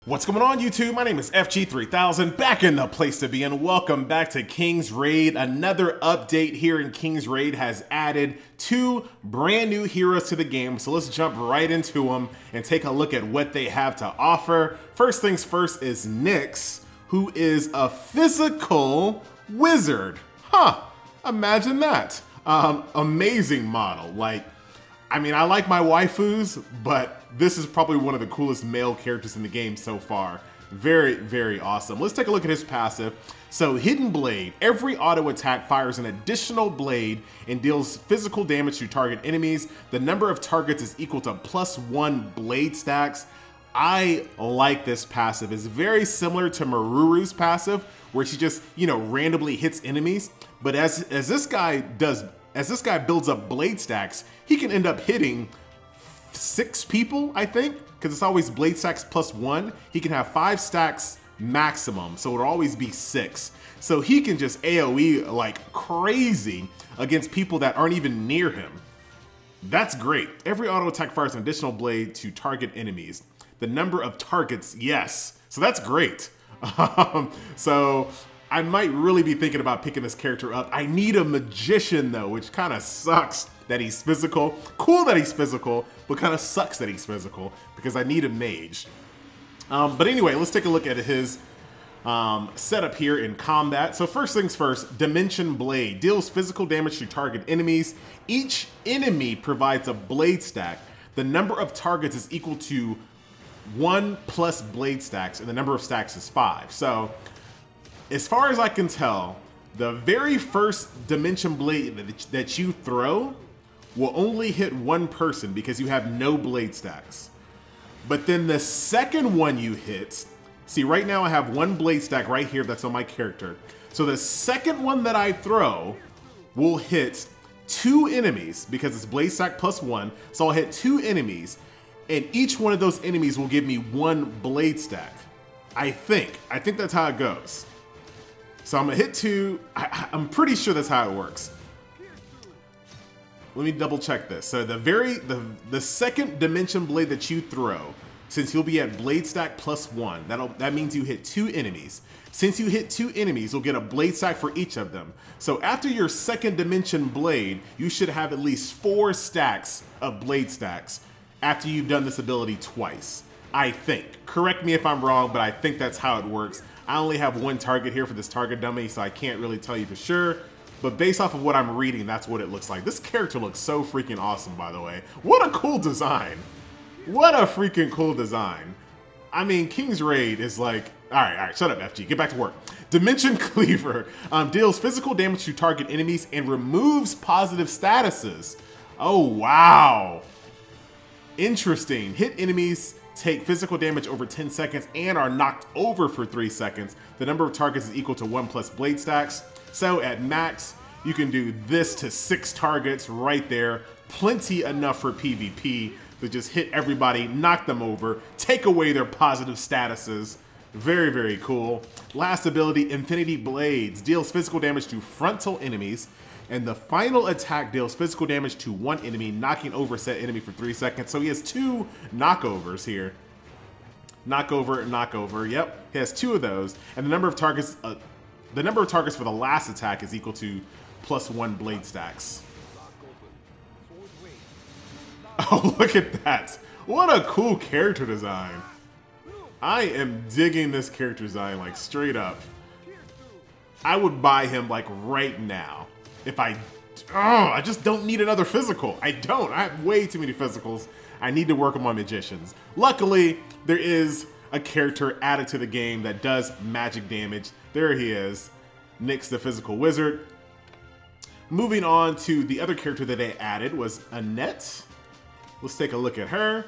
What's going on, YouTube? My name is FG3000, back in the place to be, and welcome back to King's Raid. Another update here in King's Raid has added 2 brand new heroes to the game, so let's jump right into them and take a look at what they have to offer. First things first is NYX, who is a physical wizard. Huh, imagine that. Amazing model. I mean, I like my waifus, but this is probably one of the coolest male characters in the game so far. Very, very awesome. Let's take a look at his passive. So, Hidden Blade. Every auto attack fires an additional blade and deals physical damage to target enemies. The number of targets is equal to +1 blade stacks. I like this passive. It's very similar to Maruru's passive, where she just, randomly hits enemies. But as this guy builds up blade stacks, he can end up hitting 6 people, I think, because it's always blade stacks +1. He can have 5 stacks maximum, so it'll always be 6. So he can just AoE like crazy against people that aren't even near him. That's great. Every auto attack fires an additional blade to target enemies. The number of targets, yes. So that's great. So I might really be thinking about picking this character up. I need a magician though, which kind of sucks that he's physical. Cool that he's physical, but kind of sucks that he's physical because I need a mage. But anyway, let's take a look at his setup here in combat. So first things first, Dimension Blade. Deals physical damage to target enemies. Each enemy provides a blade stack. The number of targets is equal to 1 plus blade stacks, and the number of stacks is 5. So as far as I can tell, the very first Dimension Blade that you throw will only hit 1 person because you have no blade stacks. But then the second one you hit, see right now I have 1 blade stack right here that's on my character. So the second one that I throw will hit 2 enemies because it's blade stack +1. So I'll hit 2 enemies, and each one of those enemies will give me 1 blade stack. I think that's how it goes. So I'm gonna hit 2. I'm pretty sure that's how it works. Let me double check this. So the second Dimension Blade that you throw, since you'll be at blade stack +1, that means you hit 2 enemies. Since you hit 2 enemies, you'll get a blade stack for each of them. So after your second Dimension Blade, you should have at least 4 stacks of blade stacks after you've done this ability twice. I think. Correct me if I'm wrong, but I think that's how it works. I only have 1 target here for this target dummy, so I can't really tell you for sure. But based off of what I'm reading, that's what it looks like. This character looks so freaking awesome, by the way. What a cool design. What a freaking cool design. I mean, King's Raid is like... Alright, shut up, FG. Get back to work. Dimension Cleaver deals physical damage to target enemies and removes positive statuses. Oh, wow. Interesting. Hit enemies take physical damage over 10 seconds and are knocked over for 3 seconds. The number of targets is equal to 1 plus blade stacks. So at max, you can do this to 6 targets right there. Plenty enough for PvP to just hit everybody, knock them over, take away their positive statuses. Very, very cool. Last ability, Infinity Blades. Deals physical damage to frontal enemies. And the final attack deals physical damage to 1 enemy, knocking over said enemy for 3 seconds. So he has 2 knockovers here. Knockover, yep. He has 2 of those. And the number of targets for the last attack is equal to +1 blade stacks. Oh, look at that. What a cool character design. I am digging this character design, like, straight up. I would buy him, like, right now. If I just don't need another physical. I don't. I have way too many physicals. I need to work on my magicians. Luckily, there is a character added to the game that does magic damage. There he is, NYX the physical wizard. Moving on to the other character that they added was Annette. Let's take a look at her.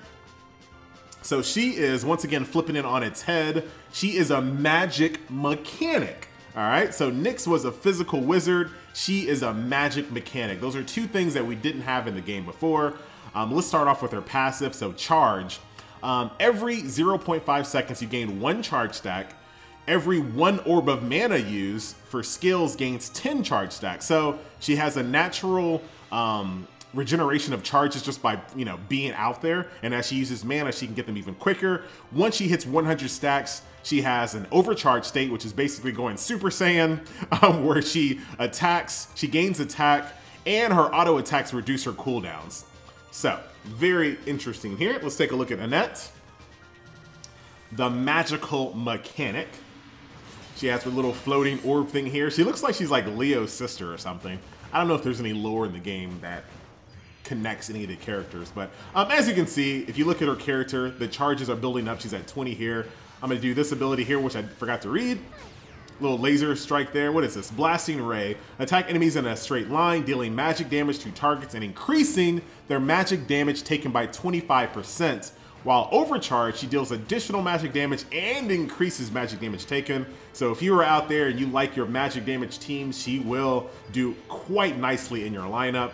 So she is, once again, flipping it on its head. She is a magic mechanic. All right, so NYX was a physical wizard. She is a magic mechanic. Those are 2 things that we didn't have in the game before. Let's start off with her passive. So charge. Every 0.5 seconds, you gain 1 charge stack. Every 1 orb of mana used for skills gains 10 charge stacks. So she has a natural regeneration of charges just by, you know, being out there. And as she uses mana, she can get them even quicker. Once she hits 100 stacks, she has an overcharge state, which is basically going Super Saiyan, where she attacks, she gains attack, and her auto attacks reduce her cooldowns. So, very interesting here. Let's take a look at Annette, the magical mechanic. She has her little floating orb thing here. She looks like she's like Leo's sister or something. I don't know if there's any lore in the game that connects any of the characters, but as you can see, if you look at her character, the charges are building up. She's at 20 here. I'm gonna do this ability here, which I forgot to read. Little laser strike there. What is this? Blasting Ray. Attack enemies in a straight line, dealing magic damage to targets and increasing their magic damage taken by 25%. While overcharged, she deals additional magic damage and increases magic damage taken. So if you are out there and you like your magic damage team, she will do quite nicely in your lineup.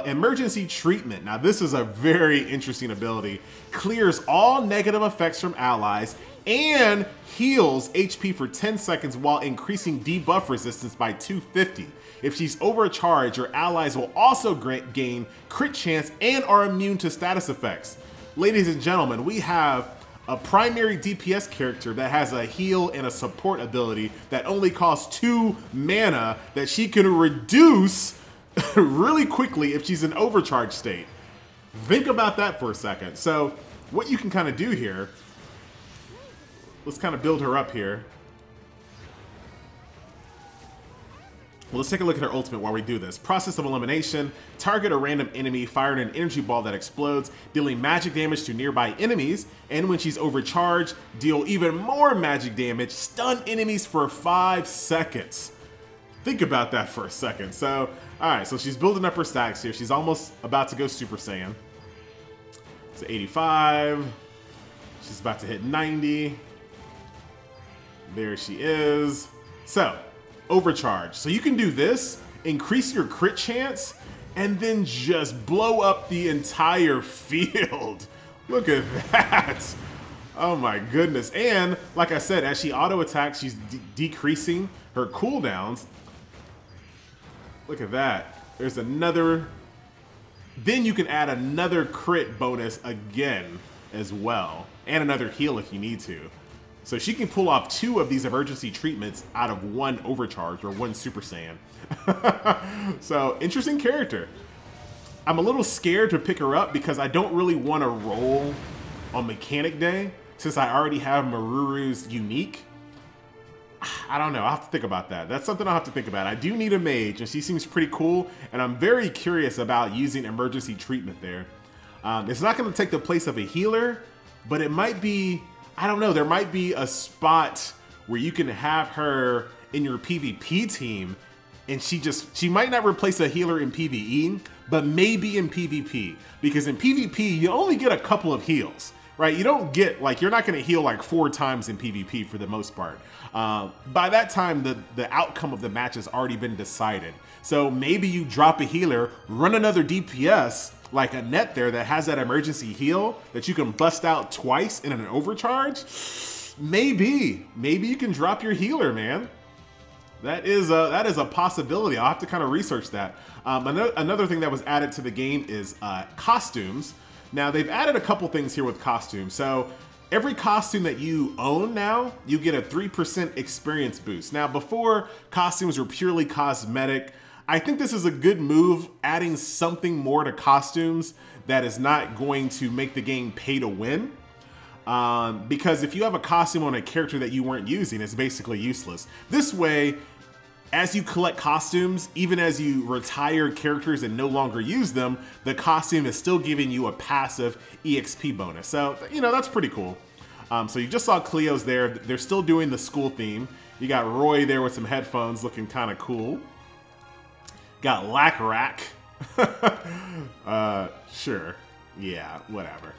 Emergency Treatment. Now this is a very interesting ability. Clears all negative effects from allies and heals HP for 10 seconds while increasing debuff resistance by 250. If she's overcharged, your allies will also gain crit chance and are immune to status effects. Ladies and gentlemen, we have a primary DPS character that has a heal and a support ability that only costs 2 mana that she can reduce really quickly if she's in overcharge state. Think about that for a second. So what you can kind of do here, let's kind of build her up here. Well, let's take a look at her ultimate while we do this. Process of elimination. Target a random enemy, firing an energy ball that explodes, dealing magic damage to nearby enemies. And when she's overcharged, deal even more magic damage, stun enemies for 5 seconds. Think about that for a second. So, all right, so she's building up her stacks here. She's almost about to go Super Saiyan. So 85. She's about to hit 90. There she is. So, overcharge. So you can do this, increase your crit chance, and then just blow up the entire field. Look at that. Oh my goodness. And like I said, as she auto attacks, she's decreasing her cooldowns. Look at that. There's another. Then you can add another crit bonus again as well, and another heal if you need to. So she can pull off 2 of these emergency treatments out of 1 overcharge or 1 Super Saiyan. So interesting character. I'm a little scared to pick her up because I don't really want to roll on Mechanic Day since I already have Maruru's unique. I don't know. I'll have to think about that. That's something I'll have to think about. I do need a mage, and she seems pretty cool, and I'm very curious about using emergency treatment there. It's not going to take the place of a healer, but it might be, I don't know, there might be a spot where you can have her in your PvP team, and she might not replace a healer in PvE, but maybe in PvP. Because in PvP, you only get a couple of heals, right? You don't get, like, you're not going to heal like 4 times in PvP for the most part. By that time, the outcome of the match has already been decided. So maybe you drop a healer, run another DPS, like Annette there that has that emergency heal that you can bust out twice in an overcharge. Maybe you can drop your healer, man. That is a possibility. I'll have to kind of research that. Another thing that was added to the game is costumes. Now they've added a couple things here with costumes. So every costume that you own now, you get a 3% experience boost. Now before, costumes were purely cosmetic. I think this is a good move, adding something more to costumes that is not going to make the game pay to win. Because if you have a costume on a character that you weren't using, it's basically useless. This way, as you collect costumes, even as you retire characters and no longer use them, the costume is still giving you a passive EXP bonus. So, you know, that's pretty cool. So you just saw Cleo's there. They're still doing the school theme. You got Roy there with some headphones looking kind of cool. Got Lack Rack. Sure. Yeah, whatever.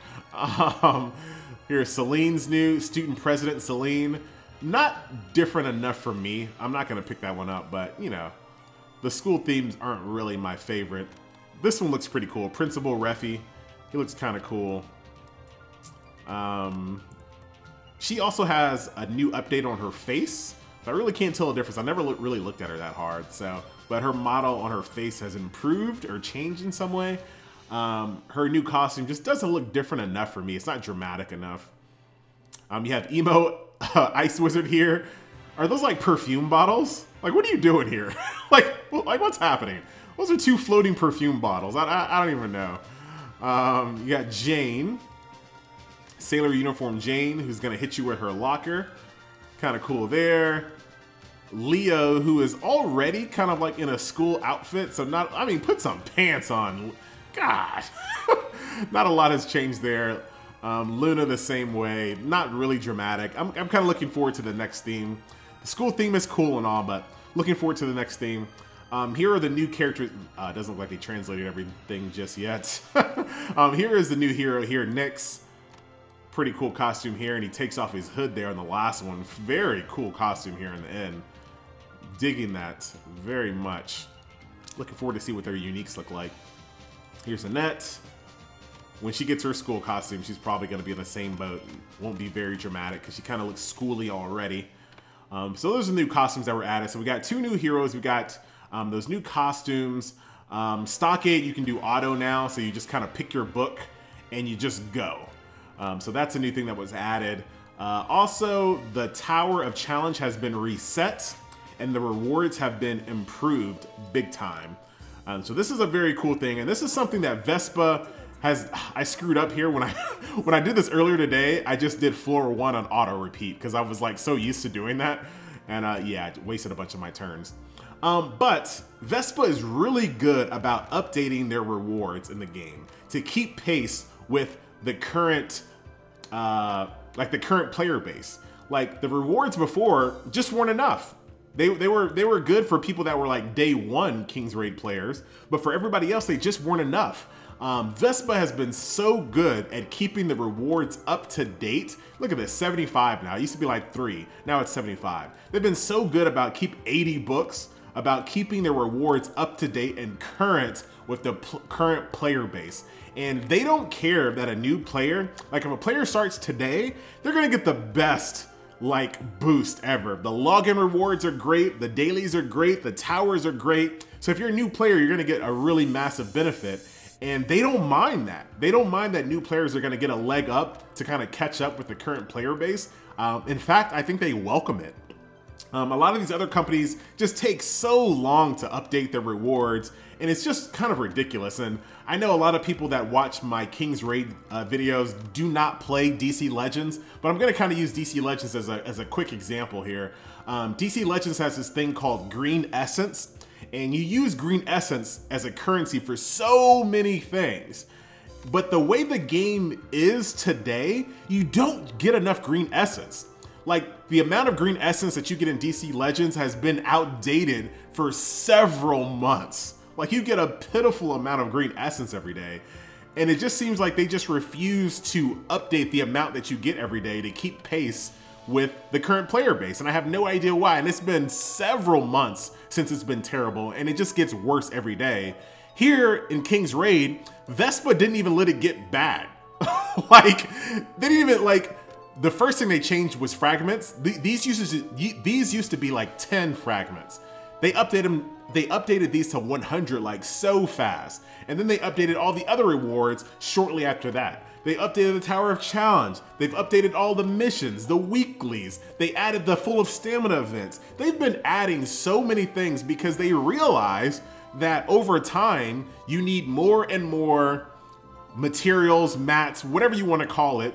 Here's Celine's new student president, Celine. Not different enough for me. I'm not going to pick that one up, but, you know, the school themes aren't really my favorite. This one looks pretty cool. Principal Reffy. He looks kind of cool. She also has a new update on her face. I really can't tell the difference. I never really looked at her that hard, so but her model on her face has improved or changed in some way. Her new costume just doesn't look different enough for me. It's not dramatic enough. You have Emo Ice Wizard here. Are those like perfume bottles? Like, what are you doing here? like what's happening? Those are 2 floating perfume bottles. I don't even know. You got Jane, Sailor Uniform Jane, who's gonna hit you with her locker. Kind of cool there. Leo, who is already kind of like in a school outfit, so put some pants on. God, not a lot has changed there. Luna the same way, not really dramatic. I'm kind of looking forward to the next theme. The school theme is cool and all, but looking forward to the next theme. Here are the new characters. It doesn't look like they translated everything just yet. Here is the new hero here, NYX. Pretty cool costume here, and he takes off his hood there on the last one. Very cool costume here in the end. Digging that very much. Looking forward to see what their uniques look like. Here's Annette. When she gets her school costume, she's probably going to be in the same boat. Won't be very dramatic because she kind of looks schooly already. So those are the new costumes that were added. So we got 2 new heroes. We got those new costumes. Stockade, you can do auto now. So you just kind of pick your book and you just go. So that's a new thing that was added. Also, the Tower of Challenge has been reset and the rewards have been improved big time. So this is a very cool thing. And this is something that Vespa has. I screwed up here when I did this earlier today. I just did floor 1 on auto repeat because I was like so used to doing that. And yeah, I wasted a bunch of my turns. But Vespa is really good about updating their rewards in the game to keep pace with the current, the current player base. Like the rewards before just weren't enough. They were good for people that were like day 1 King's Raid players, but for everybody else, they just weren't enough. Vespa has been so good at keeping the rewards up to date. Look at this, 75 now. It used to be like 3, now it's 75. They've been so good about keep 80 books, about keeping their rewards up to date and current with the current player base. And they don't care that a new player, like if a player starts today, they're gonna get the best like boost ever. The login rewards are great, the dailies are great, the towers are great. So if you're a new player, you're gonna get a really massive benefit. And they don't mind that. They don't mind that new players are gonna get a leg up to kind of catch up with the current player base. In fact, I think they welcome it. A lot of these other companies just take so long to update their rewards, and it's just kind of ridiculous. And I know a lot of people that watch my King's Raid videos do not play DC Legends, but I'm gonna kind of use DC Legends as a quick example here. DC Legends has this thing called Green Essence, and you use Green Essence as a currency for so many things. But the way the game is today, you don't get enough Green Essence. Like the amount of Green Essence that you get in DC Legends has been outdated for several months. Like you get a pitiful amount of Green Essence every day. And it just seems like they just refuse to update the amount that you get every day to keep pace with the current player base. And I have no idea why. And it's been several months since it's been terrible, and it just gets worse every day. Here in King's Raid, Vespa didn't even let it get bad. Like, they didn't even, like, the first thing they changed was fragments. These used to be like 10 fragments. They updated these to 100 like so fast. And then they updated all the other rewards shortly after that. They updated the Tower of Challenge. They've updated all the missions, the weeklies. They added the Full of Stamina events. They've been adding so many things because they realize that over time, you need more and more materials, mats, whatever you want to call it,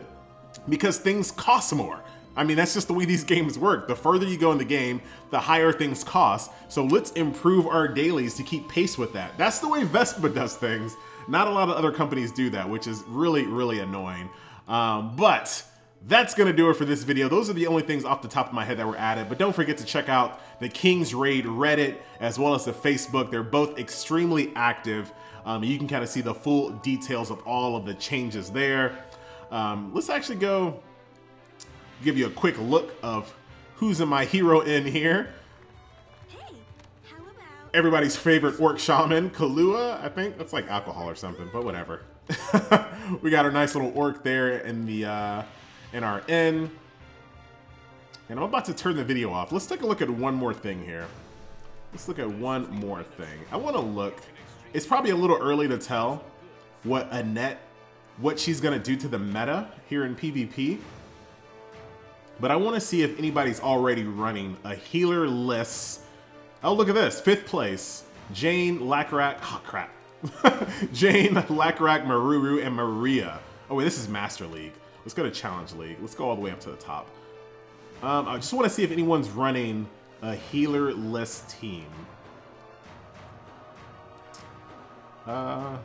because things cost more. I mean, that's just the way these games work. The further you go in the game, the higher things cost. So let's improve our dailies to keep pace with that. That's the way Vespa does things. Not a lot of other companies do that, which is really, really annoying. But that's gonna do it for this video. Those are the only things off the top of my head that were added. But don't forget to check out the King's Raid Reddit as well as the Facebook. They're both extremely active. You can kind of see the full details of all of the changes there. Let's actually go give you a quick look of who's in my hero in here. Hey, how about everybody's favorite orc shaman, Kahlua, I think. That's like alcohol or something, but whatever. We got our nice little orc there in the in our inn. And I'm about to turn the video off. Let's take a look at one more thing here. let's look at one more thing. I want to look. It's probably a little early to tell what Annette, what she's going to do to the meta here in PvP. But I want to see if anybody's already running a healer-less. Oh, look at this. 5th place. Jane, Lacrack. Oh, crap. Jane, Lacrack, Maruru, and Maria. Oh, wait, this is Master League. Let's go to Challenge League. Let's go all the way up to the top. I just want to see if anyone's running a healer-less team. No,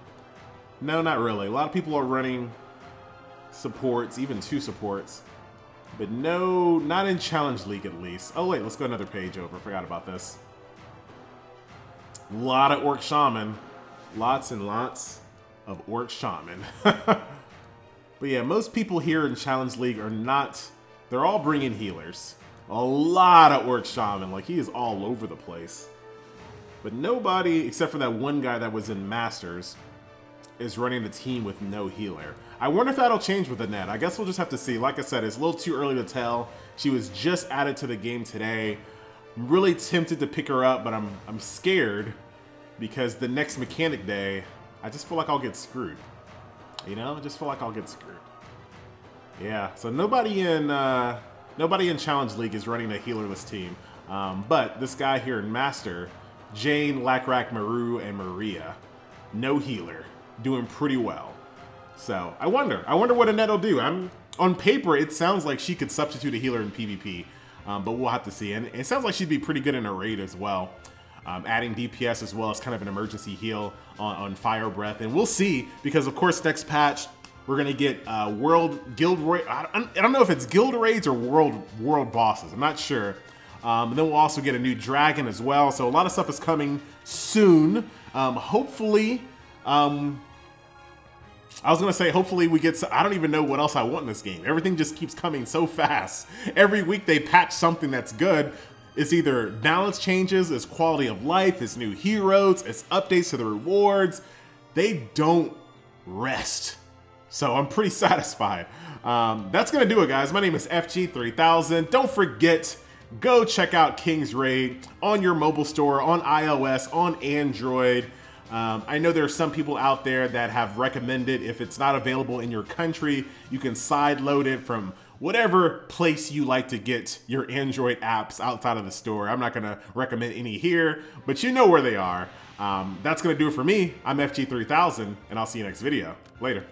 not really. A lot of people are running supports, even 2 supports. But no, not in Challenge League at least. Oh wait, let's go another page over. Forgot about this. A lot of Orc Shaman. Lots and lots of Orc Shaman. But yeah, most people here in Challenge League are not... They're all bringing healers. A lot of Orc Shaman. Like, he is all over the place. But nobody, except for that one guy that was in Masters, is running the team with no healer. I wonder if that'll change with Annette. I guess we'll just have to see. Like I said, it's a little too early to tell. She was just added to the game today. I'm really tempted to pick her up, but I'm scared because the next mechanic day, I just feel like I'll get screwed. You know, I just feel like I'll get screwed. Yeah, so nobody in Challenge League is running a healerless team. But this guy here in Master, Jane, Lacrack, Maru, and Maria, no healer, doing pretty well. So I wonder what Annette will do. On paper, it sounds like she could substitute a healer in PvP, but we'll have to see. And it sounds like she'd be pretty good in a raid as well, adding DPS as well as kind of an emergency heal on Fire Breath. And we'll see, because of course next patch we're gonna get World Guild Raid. I don't know if it's Guild Raids or World Bosses. I'm not sure. And then we'll also get a new dragon as well. So a lot of stuff is coming soon. Hopefully. I was gonna say, hopefully we get, I don't even know what else I want in this game. Everything just keeps coming so fast. Every week they patch something that's good. It's either balance changes, it's quality of life, it's new heroes, it's updates to the rewards. They don't rest. So I'm pretty satisfied. That's gonna do it, guys. My name is FG3000. Don't forget, go check out King's Raid on your mobile store, on iOS, on Android. I know there are some people out there that have recommended if it's not available in your country, you can side load it from whatever place you like to get your Android apps outside of the store. I'm not going to recommend any here, but you know where they are. That's going to do it for me. I'm FG3000, and I'll see you next video. Later.